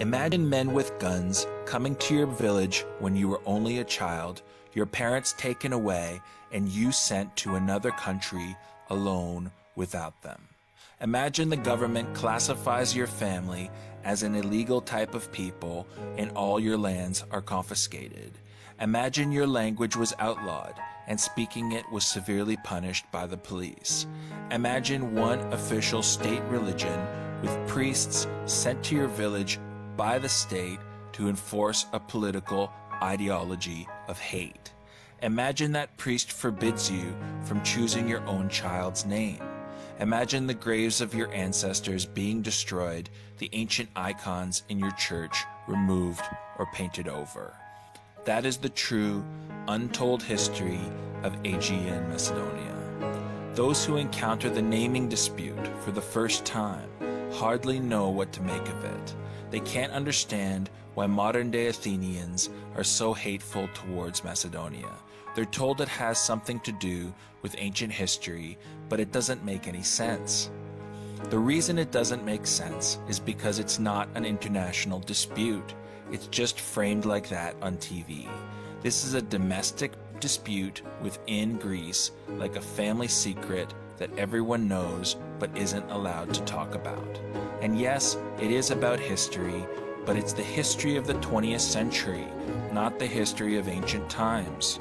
Imagine men with guns coming to your village when you were only a child, your parents taken away, and you sent to another country alone without them. Imagine the government classifies your family as an illegal type of people and all your lands are confiscated. Imagine your language was outlawed and speaking it was severely punished by the police. Imagine one official state religion with priests sent to your village by the state to enforce a political ideology of hate. Imagine that priest forbids you from choosing your own child's name. Imagine the graves of your ancestors being destroyed, the ancient icons in your church removed or painted over. That is the true, untold history of Aegean and Macedonia. Those who encounter the naming dispute for the first time hardly know what to make of it. They can't understand why modern-day Athenians are so hateful towards Macedonia. They're told it has something to do with ancient history, but it doesn't make any sense. The reason it doesn't make sense is because it's not an international dispute. It's just framed like that on TV. This is a domestic dispute within Greece, like a family secret that everyone knows but isn't allowed to talk about. And yes, it is about history, but it's the history of the 20th century, not the history of ancient times.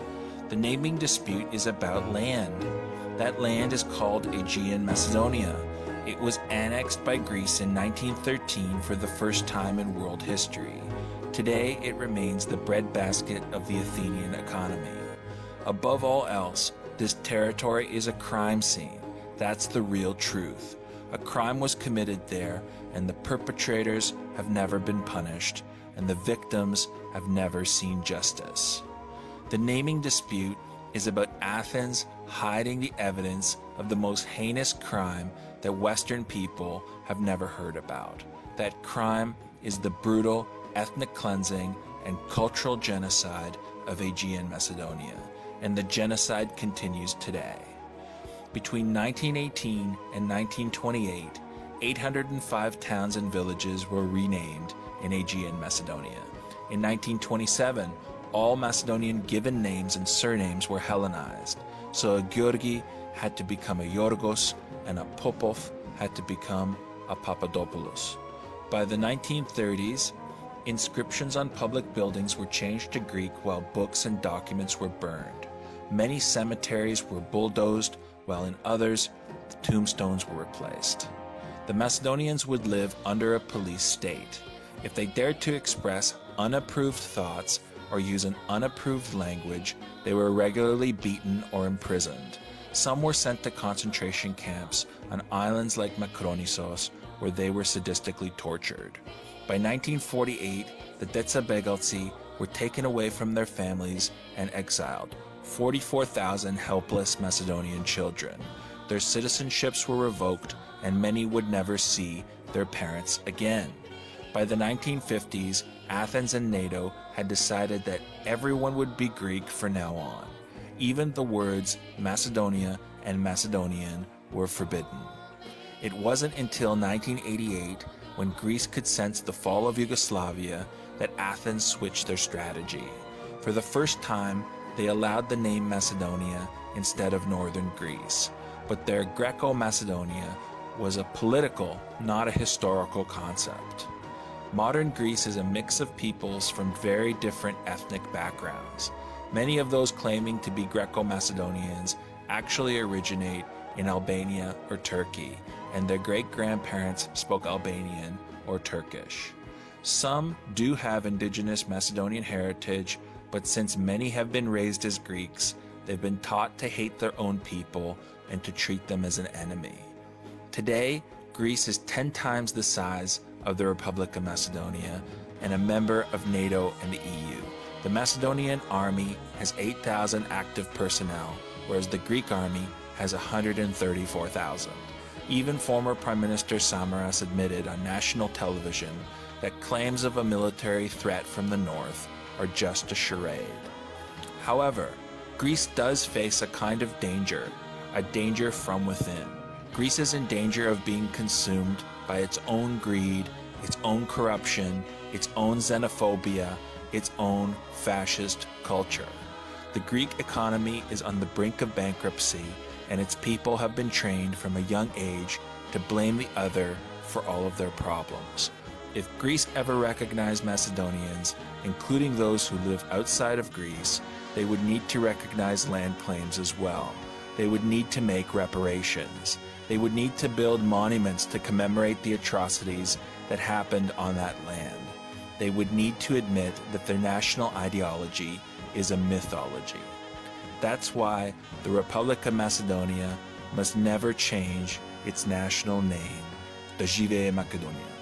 The naming dispute is about land. That land is called Aegean Macedonia. It was annexed by Greece in 1913 for the first time in world history. Today, it remains the breadbasket of the Athenian economy. Above all else, this territory is a crime scene. That's the real truth. A crime was committed there, and the perpetrators have never been punished, and the victims have never seen justice. The naming dispute is about Athens hiding the evidence of the most heinous crime that Western people have never heard about. That crime is the brutal ethnic cleansing and cultural genocide of Aegean Macedonia, and the genocide continues today. Between 1918 and 1928, 805 towns and villages were renamed in Aegean Macedonia. In 1927, all Macedonian given names and surnames were Hellenized, so a Georgi had to become a Yorgos and a Popov had to become a Papadopoulos. By the 1930s, inscriptions on public buildings were changed to Greek while books and documents were burned. Many cemeteries were bulldozed, while in others, the tombstones were replaced. The Macedonians would live under a police state. If they dared to express unapproved thoughts or use an unapproved language, they were regularly beaten or imprisoned. Some were sent to concentration camps on islands like Makronisos, where they were sadistically tortured. By 1948, the Detsabegaltsi were taken away from their families and exiled. 44,000 helpless Macedonian children. Their citizenships were revoked, and many would never see their parents again. By the 1950s, Athens and NATO had decided that everyone would be Greek from now on. Even the words Macedonia and Macedonian were forbidden. It wasn't until 1988, when Greece could sense the fall of Yugoslavia, that Athens switched their strategy. For the first time, they allowed the name Macedonia instead of northern Greece. But their Greco-Macedonia was a political, not a historical concept. Modern Greece is a mix of peoples from very different ethnic backgrounds. Many of those claiming to be Greco-Macedonians actually originate in Albania or Turkey, and their great-grandparents spoke Albanian or Turkish. Some do have indigenous Macedonian heritage, but since many have been raised as Greeks, they've been taught to hate their own people and to treat them as an enemy. Today, Greece is 10 times the size of the Republic of Macedonia and a member of NATO and the EU. The Macedonian army has 8,000 active personnel, whereas the Greek army has 134,000. Even former Prime Minister Samaras admitted on national television that claims of a military threat from the north are just a charade. However, Greece does face a kind of danger, a danger from within. Greece is in danger of being consumed by its own greed its own corruption, its own xenophobia, its own fascist culture. The Greek economy is on the brink of bankruptcy, and its people have been trained from a young age to blame the other for all of their problems. If Greece ever recognized Macedonians, including those who live outside of Greece, they would need to recognize land claims as well. They would need to make reparations. They would need to build monuments to commemorate the atrocities that happened on that land. They would need to admit that their national ideology is a mythology. That's why the Republic of Macedonia must never change its national name, the Macedonia.